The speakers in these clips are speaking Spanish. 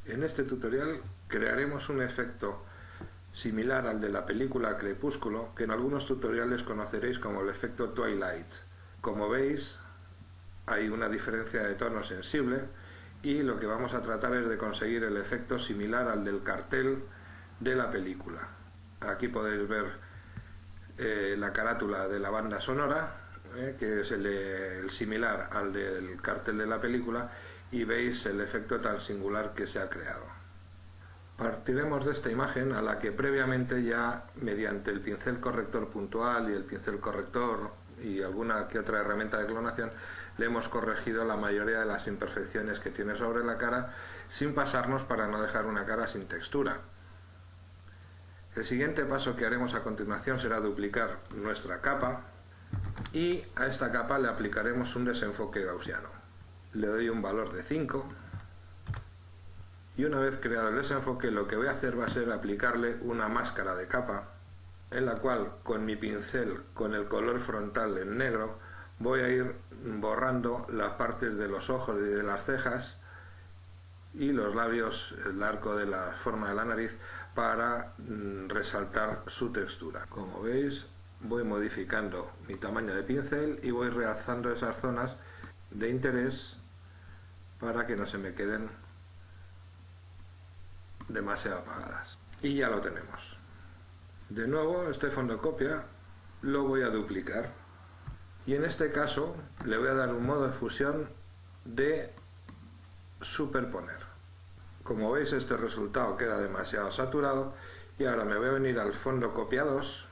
En este tutorial crearemos un efecto similar al de la película Crepúsculo, que en algunos tutoriales conoceréis como el efecto Twilight. Como veis, hay una diferencia de tono sensible y lo que vamos a tratar es de conseguir el efecto similar al del cartel de la película. Aquí podéis ver la carátula de la banda sonora, que es el similar al del cartel de la película, y veis el efecto tan singular que se ha creado. Partiremos de esta imagen a la que previamente ya, mediante el pincel corrector puntual y el pincel corrector y alguna que otra herramienta de clonación, le hemos corregido la mayoría de las imperfecciones que tiene sobre la cara, sin pasarnos para no dejar una cara sin textura. El siguiente paso que haremos a continuación será duplicar nuestra capa, y a esta capa le aplicaremos un desenfoque gaussiano. Le doy un valor de 5 y una vez creado el desenfoque, lo que voy a hacer va a ser aplicarle una máscara de capa, en la cual con mi pincel, con el color frontal en negro, voy a ir borrando las partes de los ojos y de las cejas y los labios, el arco de la forma de la nariz, para resaltar su textura. Como veis, voy modificando mi tamaño de pincel y voy realzando esas zonas de interés para que no se me queden demasiado apagadas. Y ya lo tenemos. De nuevo, este fotocopia lo voy a duplicar y en este caso le voy a dar un modo de fusión de superponer. Como veis, este resultado queda demasiado saturado y ahora me voy a venir al fotocopia 2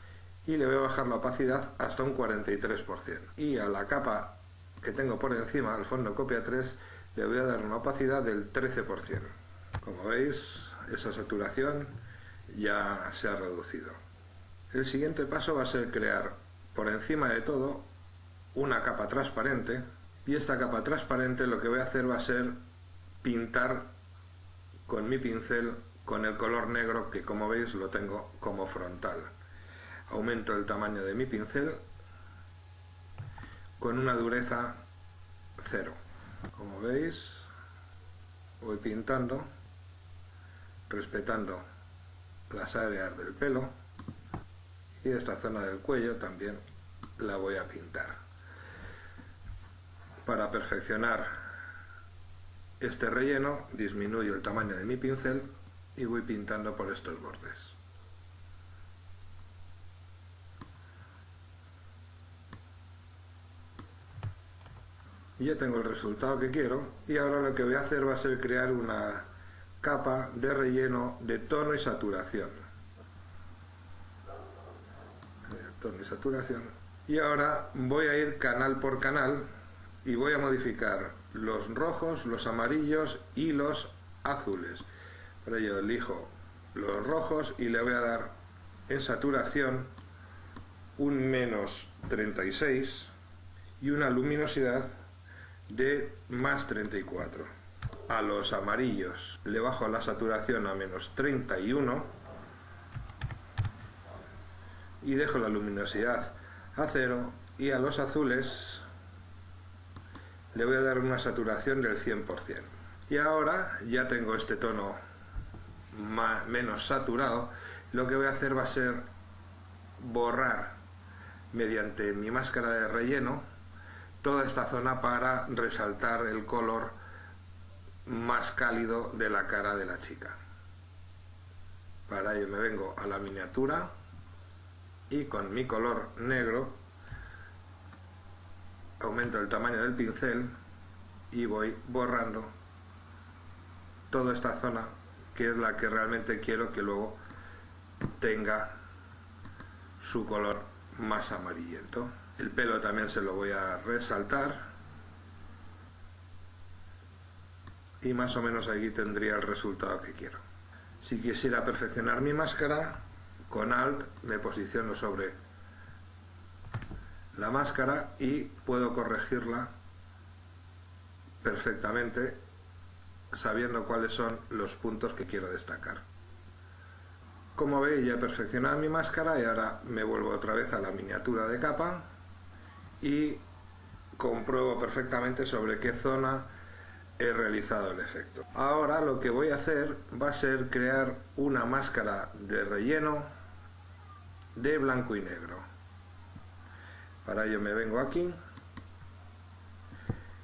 y le voy a bajar la opacidad hasta un 43%, y a la capa que tengo por encima, al fotocopia 3, le voy a dar una opacidad del 13%. Como veis, esa saturación ya se ha reducido. El siguiente paso va a ser crear por encima de todo una capa transparente, y esta capa transparente lo que voy a hacer va a ser pintar con mi pincel con el color negro, que como veis lo tengo como frontal. Aumento el tamaño de mi pincel con una dureza 0. Como veis, voy pintando respetando las áreas del pelo, y esta zona del cuello también la voy a pintar. Para perfeccionar este relleno, disminuyo el tamaño de mi pincel y voy pintando por estos bordes. Y ya tengo el resultado que quiero, y ahora lo que voy a hacer va a ser crear una capa de relleno de tono y saturación. Tono y saturación. Y ahora voy a ir canal por canal y voy a modificar los rojos, los amarillos y los azules. Para ello elijo los rojos y le voy a dar en saturación un menos 36 y una luminosidad de más 34. A los amarillos le bajo la saturación a menos 31 y dejo la luminosidad a 0, y a los azules le voy a dar una saturación del 100%. Y ahora ya tengo este tono menos saturado. Lo que voy a hacer va a ser borrar mediante mi máscara de relleno toda esta zona para resaltar el color más cálido de la cara de la chica. Para ello me vengo a la miniatura y con mi color negro aumento el tamaño del pincel y voy borrando toda esta zona, que es la que realmente quiero que luego tenga su color más amarillento. El pelo también se lo voy a resaltar y más o menos aquí tendría el resultado que quiero. Si quisiera perfeccionar mi máscara, con Alt me posiciono sobre la máscara y puedo corregirla perfectamente, sabiendo cuáles son los puntos que quiero destacar. Como veis, ya he perfeccionado mi máscara y ahora me vuelvo otra vez a la miniatura de capa y compruebo perfectamente sobre qué zona he realizado el efecto. Ahora lo que voy a hacer va a ser crear una máscara de relleno de blanco y negro. Para ello me vengo aquí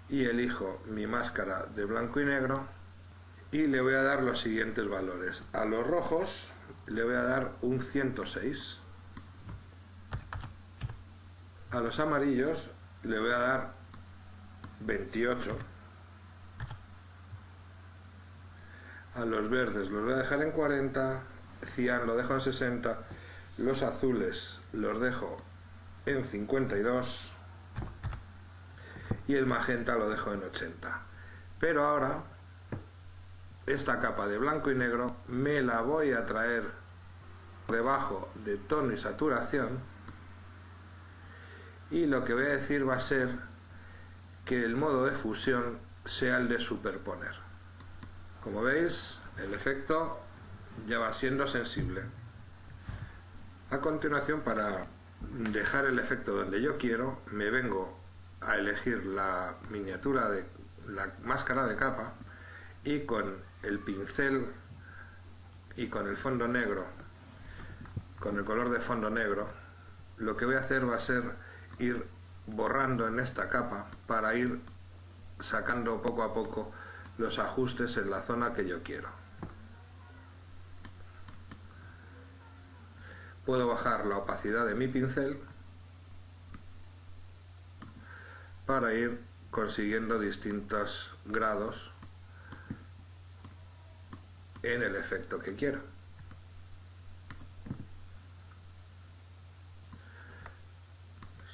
y elijo mi máscara de blanco y negro y le voy a dar los siguientes valores. A los rojos le voy a dar un 106. A los amarillos le voy a dar 28. A los verdes los voy a dejar en 40. Cian lo dejo en 60. Los azules los dejo en 52. Y el magenta lo dejo en 80. Pero ahora esta capa de blanco y negro me la voy a traer debajo de tono y saturación, y lo que voy a decir va a ser que el modo de fusión sea el de superponer. Como veis, el efecto ya va siendo sensible. A continuación, para dejar el efecto donde yo quiero, me vengo a elegir la miniatura de la máscara de capa y con el pincel y con el fondo negro, con el color de fondo negro, lo que voy a hacer va a ser ir borrando en esta capa para ir sacando poco a poco los ajustes en la zona que yo quiero. Puedo bajar la opacidad de mi pincel para ir consiguiendo distintos grados en el efecto que quiero.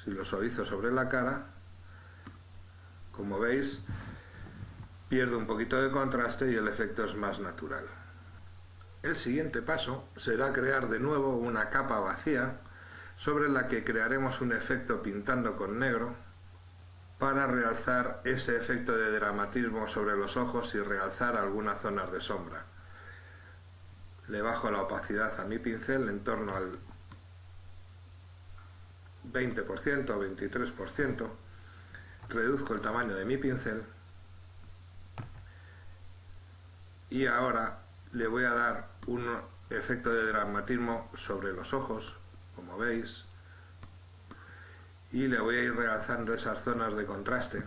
Si lo suavizo sobre la cara, como veis, pierdo un poquito de contraste y el efecto es más natural. El siguiente paso será crear de nuevo una capa vacía sobre la que crearemos un efecto pintando con negro para realzar ese efecto de dramatismo sobre los ojos y realzar algunas zonas de sombra. Le bajo la opacidad a mi pincel en torno al 20% o 23%, reduzco el tamaño de mi pincel y ahora le voy a dar un efecto de dramatismo sobre los ojos, como veis, y le voy a ir realzando esas zonas de contraste.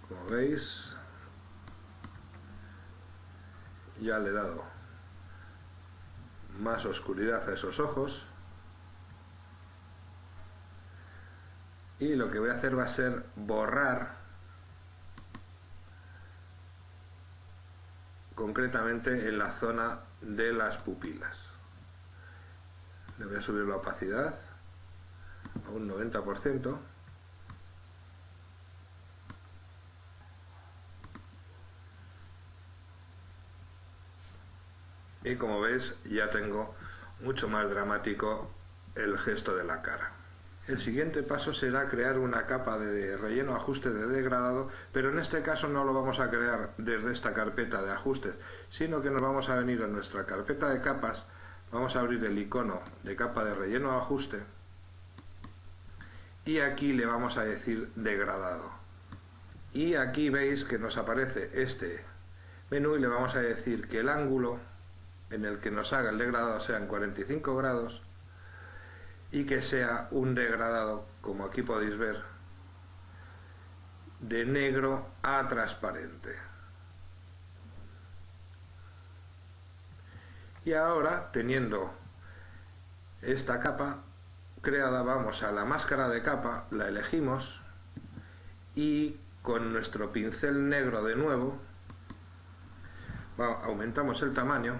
Como veis, ya le he dado más oscuridad a esos ojos, y lo que voy a hacer va a ser borrar concretamente en la zona de las pupilas. Le voy a subir la opacidad a un 90%. Y como veis, ya tengo mucho más dramático el gesto de la cara. El siguiente paso será crear una capa de relleno ajuste de degradado, pero en este caso no lo vamos a crear desde esta carpeta de ajustes, sino que nos vamos a venir a nuestra carpeta de capas, vamos a abrir el icono de capa de relleno ajuste y aquí le vamos a decir degradado. Y aquí veis que nos aparece este menú y le vamos a decir que el ángulo en el que nos haga el degradado sean 45 grados y que sea un degradado, como aquí podéis ver, de negro a transparente. Y ahora, teniendo esta capa creada, vamos a la máscara de capa, la elegimos y con nuestro pincel negro de nuevo aumentamos el tamaño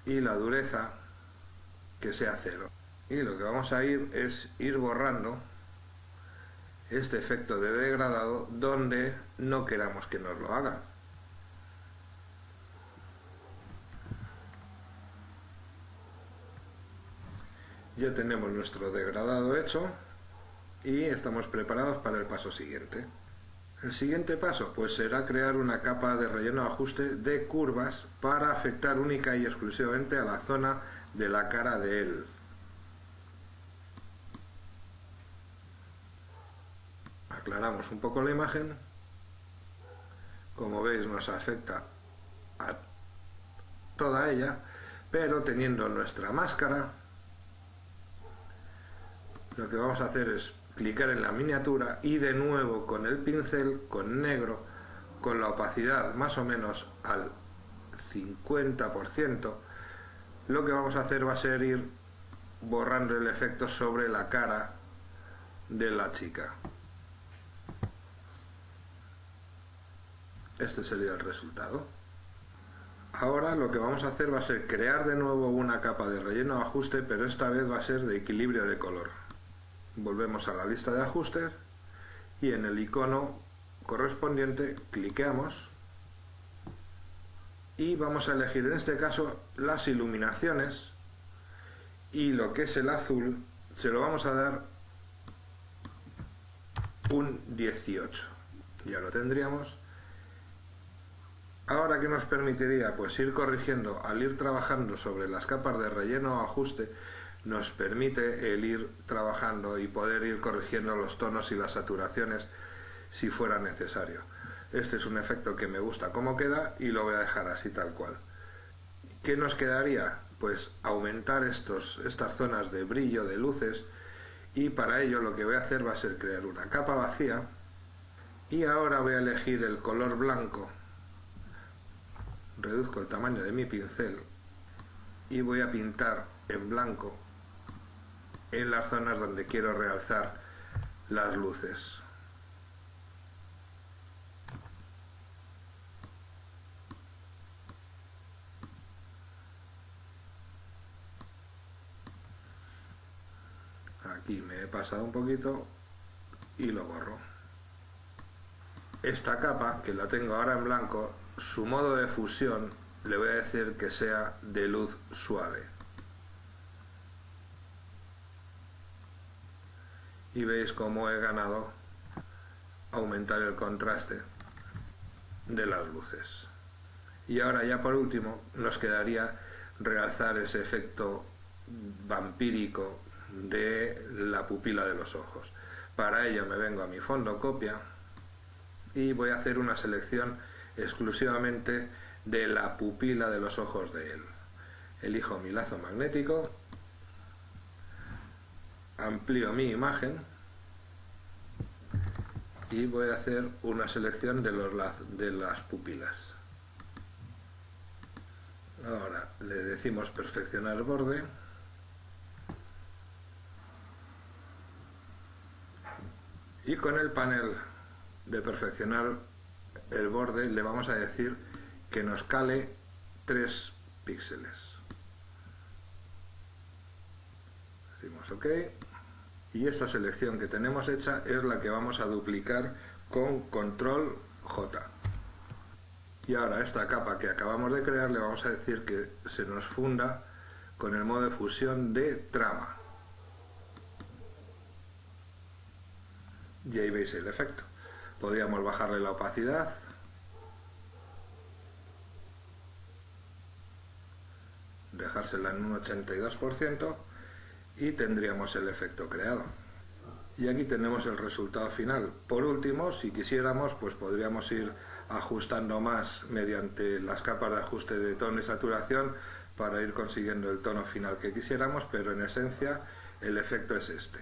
y la dureza que sea 0, y lo que vamos a ir es ir borrando este efecto de degradado donde no queramos que nos lo haga. Ya tenemos nuestro degradado hecho y estamos preparados para el paso siguiente. El siguiente paso pues será crear una capa de relleno de ajuste de curvas para afectar única y exclusivamente a la zona de la cara de él. Aclaramos un poco la imagen. Como veis nos afecta a toda ella, pero teniendo nuestra máscara, lo que vamos a hacer es clicar en la miniatura y de nuevo con el pincel, con negro, con la opacidad más o menos al 50%, lo que vamos a hacer va a ser ir borrando el efecto sobre la cara de la chica. Este sería el resultado. Ahora lo que vamos a hacer va a ser crear de nuevo una capa de relleno de ajuste, pero esta vez va a ser de equilibrio de color. Volvemos a la lista de ajustes y en el icono correspondiente cliqueamos y vamos a elegir en este caso las iluminaciones, y lo que es el azul se lo vamos a dar un 18. Ya lo tendríamos. Ahora, ¿qué nos permitiría? Pues ir corrigiendo, al ir trabajando sobre las capas de relleno o ajuste, nos permite el ir trabajando y poder ir corrigiendo los tonos y las saturaciones si fuera necesario. Este es un efecto que me gusta cómo queda y lo voy a dejar así tal cual. ¿Qué nos quedaría? Pues aumentar estas zonas de brillo, de luces, y para ello lo que voy a hacer va a ser crear una capa vacía y ahora voy a elegir el color blanco. Reduzco el tamaño de mi pincel y voy a pintar en blanco en las zonas donde quiero realzar las luces. Aquí me he pasado un poquito y lo borro. Esta capa, que la tengo ahora en blanco, su modo de fusión le voy a decir que sea de luz suave. Y veis cómo he ganado aumentar el contraste de las luces. Y ahora ya por último nos quedaría realzar ese efecto vampírico de la pupila de los ojos. Para ello me vengo a mi fondo copia y voy a hacer una selección exclusivamente de la pupila de los ojos de él. Elijo mi lazo magnético, amplío mi imagen y voy a hacer una selección de las pupilas. Ahora le decimos perfeccionar el borde y con el panel de perfeccionar el borde le vamos a decir que nos cale 3 píxeles. Decimos OK y esta selección que tenemos hecha es la que vamos a duplicar con control J. Y ahora esta capa que acabamos de crear le vamos a decir que se nos funda con el modo de fusión de trama. Y ahí veis el efecto. Podríamos bajarle la opacidad, dejársela en un 82% y tendríamos el efecto creado. Y aquí tenemos el resultado final. Por último, si quisiéramos, pues podríamos ir ajustando más mediante las capas de ajuste de tono y saturación para ir consiguiendo el tono final que quisiéramos, pero en esencia el efecto es este.